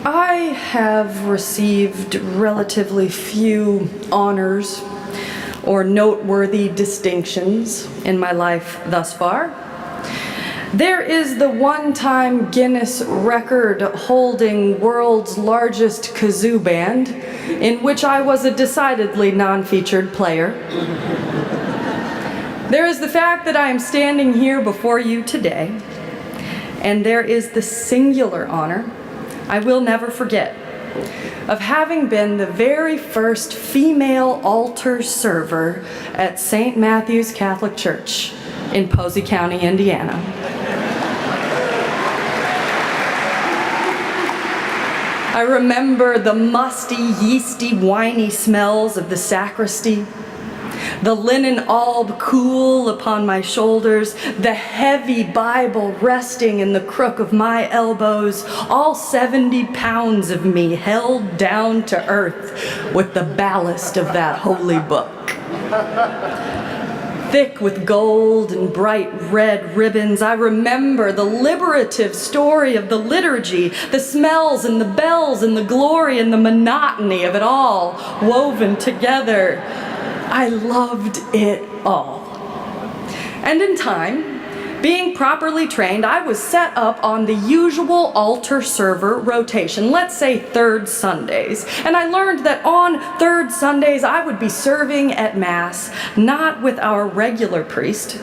I have received relatively few honors or noteworthy distinctions in my life thus far. There is the one-time Guinness record holding world's largest kazoo band, in which I was a decidedly non-featured player. There is the fact that I am standing here before you today, and there is the singular honor I will never forget of having been the very first female altar server at St. Matthew's Catholic Church in Posey County, Indiana. I remember the musty, yeasty, winey smells of the sacristy, the linen alb cool upon my shoulders, the heavy Bible resting in the crook of my elbows, all 70 pounds of me held down to earth with the ballast of that holy book. Thick with gold and bright red ribbons, I remember the liberative story of the liturgy, the smells and the bells and the glory and the monotony of it all woven together. I loved it all. And in time, being properly trained, I was set up on the usual altar server rotation, let's say third Sundays. And I learned that on third Sundays, I would be serving at Mass, not with our regular priest,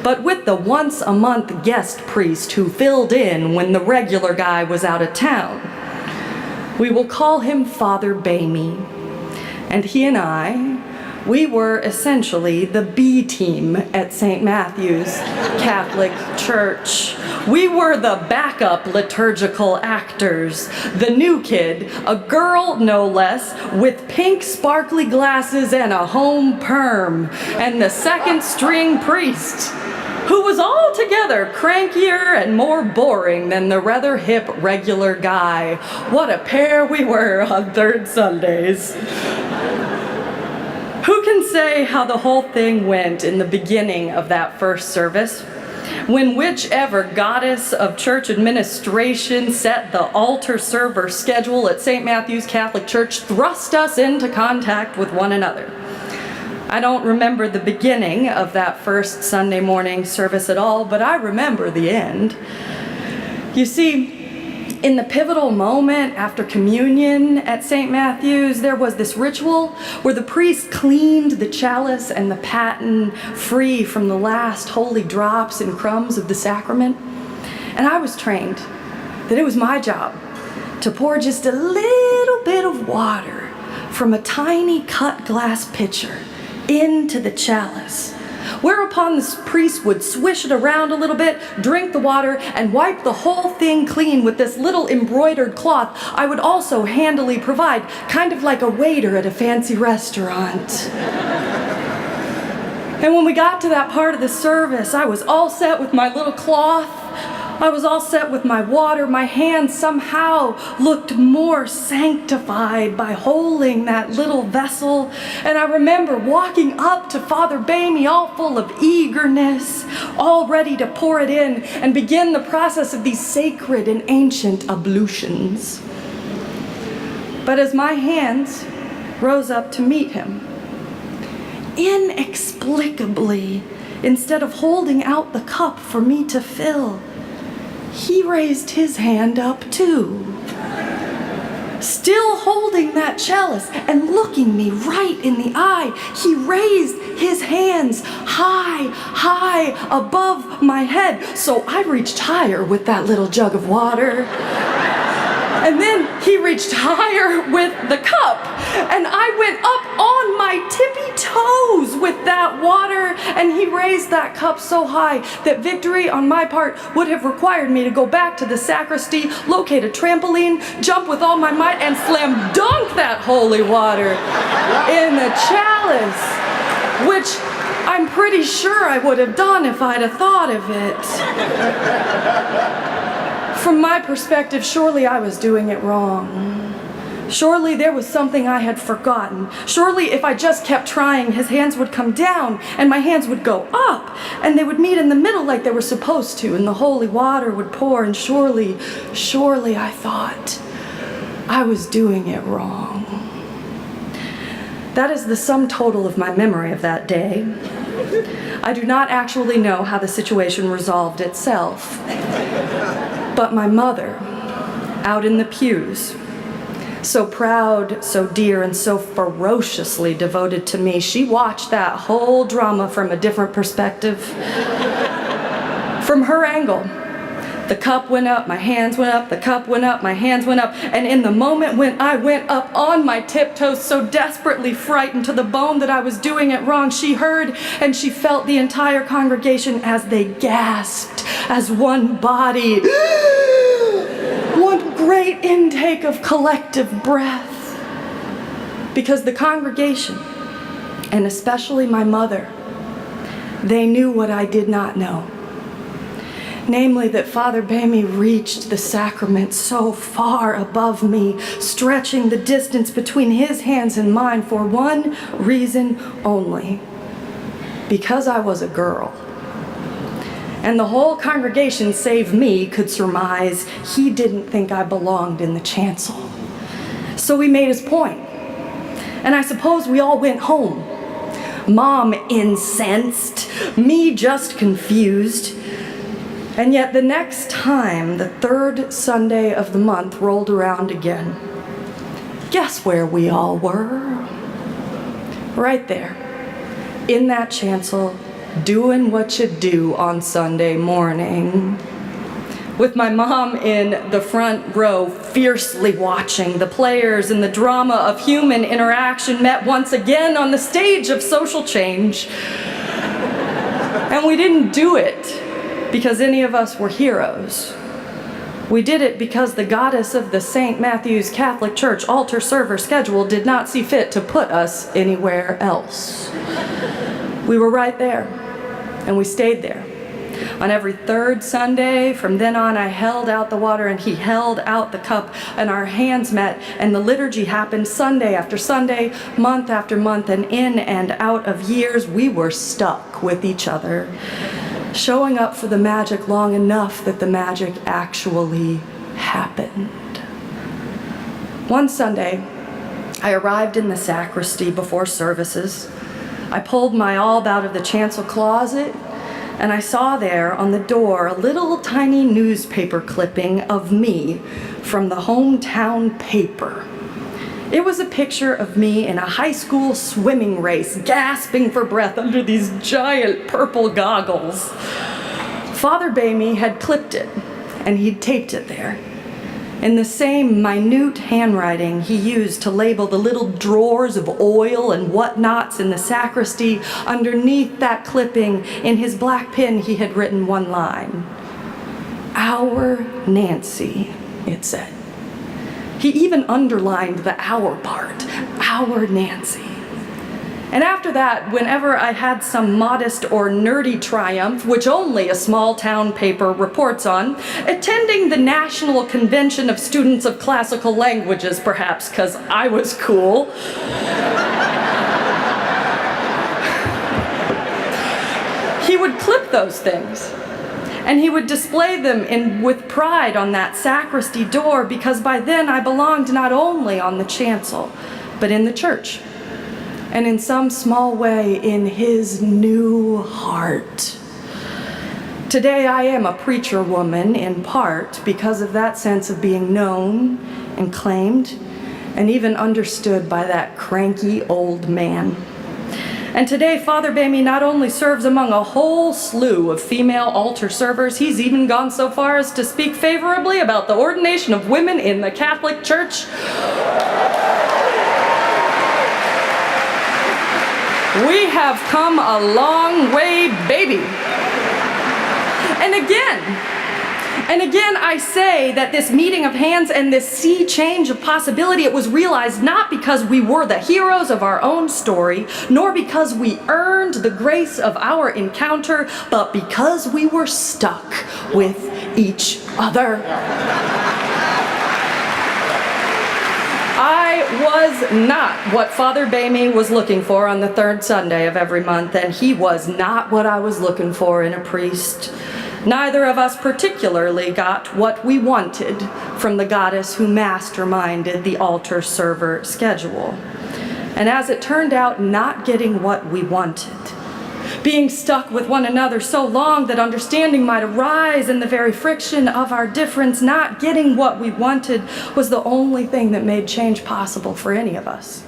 but with the once-a-month guest priest who filled in when the regular guy was out of town. We will call him Father Bamey. And he and I, we were essentially the B team at St. Matthew's Catholic Church. We were the backup liturgical actors. The new kid, a girl no less, with pink sparkly glasses and a home perm, and the second string priest, who was altogether crankier and more boring than the rather hip regular guy. What a pair we were on third Sundays. Who can say how the whole thing went in the beginning of that first service, when whichever goddess of church administration set the altar server schedule at St. Matthew's Catholic Church thrust us into contact with one another? I don't remember the beginning of that first Sunday morning service at all, but I remember the end. You see, in the pivotal moment after communion at St. Matthew's, there was this ritual where the priest cleaned the chalice and the paten free from the last holy drops and crumbs of the sacrament. And I was trained that it was my job to pour just a little bit of water from a tiny cut glass pitcher into the chalice, whereupon the priest would swish it around a little bit, drink the water, and wipe the whole thing clean with this little embroidered cloth I would also handily provide, kind of like a waiter at a fancy restaurant. And when we got to that part of the service, I was all set with my little cloth. I was all set with my water. My hands somehow looked more sanctified by holding that little vessel. And I remember walking up to Father Bamey all full of eagerness, all ready to pour it in and begin the process of these sacred and ancient ablutions. But as my hands rose up to meet him, inexplicably, instead of holding out the cup for me to fill, he raised his hand up too, still holding that chalice and looking me right in the eye. He raised his hands high, high above my head, so I reached higher with that little jug of water. And then he reached higher with the cup, and I went up on my tippy toes with that water, and he raised that cup so high that victory on my part would have required me to go back to the sacristy, locate a trampoline, jump with all my might, and slam dunk that holy water in the chalice, which I'm pretty sure I would have done if I'd have thought of it. From my perspective, surely I was doing it wrong. Surely there was something I had forgotten. Surely if I just kept trying, his hands would come down and my hands would go up and they would meet in the middle like they were supposed to, and the holy water would pour, and surely I thought, I was doing it wrong. That is the sum total of my memory of that day. I do not actually know how the situation resolved itself. But my mother, out in the pews, so proud, so dear, and so ferociously devoted to me, she watched that whole drama from a different perspective. From her angle, the cup went up, my hands went up, the cup went up, my hands went up, and in the moment when I went up on my tiptoes, so desperately frightened to the bone that I was doing it wrong, she heard and she felt the entire congregation as they gasped as one body. One great intake of collective breath. Because the congregation, and especially my mother, they knew what I did not know. Namely, that Father Bamy reached the sacrament so far above me, stretching the distance between his hands and mine for one reason only. Because I was a girl. And the whole congregation, save me, could surmise he didn't think I belonged in the chancel. So he made his point. And I suppose we all went home. Mom incensed, me just confused. And yet the next time the third Sunday of the month rolled around again, guess where we all were? Right there, in that chancel, doing what you do on Sunday morning. With my mom in the front row, fiercely watching the players in the drama of human interaction met once again on the stage of social change. And we didn't do it because any of us were heroes. We did it because the goddess of the St. Matthew's Catholic Church altar server schedule did not see fit to put us anywhere else. We were right there, and we stayed there. On every third Sunday, from then on, I held out the water and he held out the cup, and our hands met, and the liturgy happened Sunday after Sunday, month after month, and in and out of years, we were stuck with each other, showing up for the magic long enough that the magic actually happened. One Sunday, I arrived in the sacristy before services. I pulled my alb out of the chancel closet, and I saw there on the door a little tiny newspaper clipping of me from the hometown paper. It was a picture of me in a high school swimming race, gasping for breath under these giant purple goggles. Father Bamy had clipped it, and he'd taped it there. In the same minute handwriting he used to label the little drawers of oil and whatnots in the sacristy, underneath that clipping, in his black pen, he had written one line. "Our Nancy," it said. He even underlined the "our" part, "our Nancy." And after that, whenever I had some modest or nerdy triumph, which only a small town paper reports on, attending the National Convention of Students of Classical Languages, perhaps because I was cool, he would clip those things. And he would display them with pride on that sacristy door, because by then I belonged not only on the chancel, but in the church. And in some small way, in his new heart. Today I am a preacher woman, in part because of that sense of being known and claimed, and even understood by that cranky old man. And today, Father Bamy not only serves among a whole slew of female altar servers, he's even gone so far as to speak favorably about the ordination of women in the Catholic Church. We have come a long way, baby. And again, I say that this meeting of hands and this sea change of possibility, it was realized not because we were the heroes of our own story, nor because we earned the grace of our encounter, but because we were stuck with each other. I was not what Father Bamy was looking for on the third Sunday of every month, and he was not what I was looking for in a priest. Neither of us particularly got what we wanted from the goddess who masterminded the altar server schedule. And as it turned out, not getting what we wanted. Being stuck with one another so long that understanding might arise in the very friction of our difference, not getting what we wanted was the only thing that made change possible for any of us.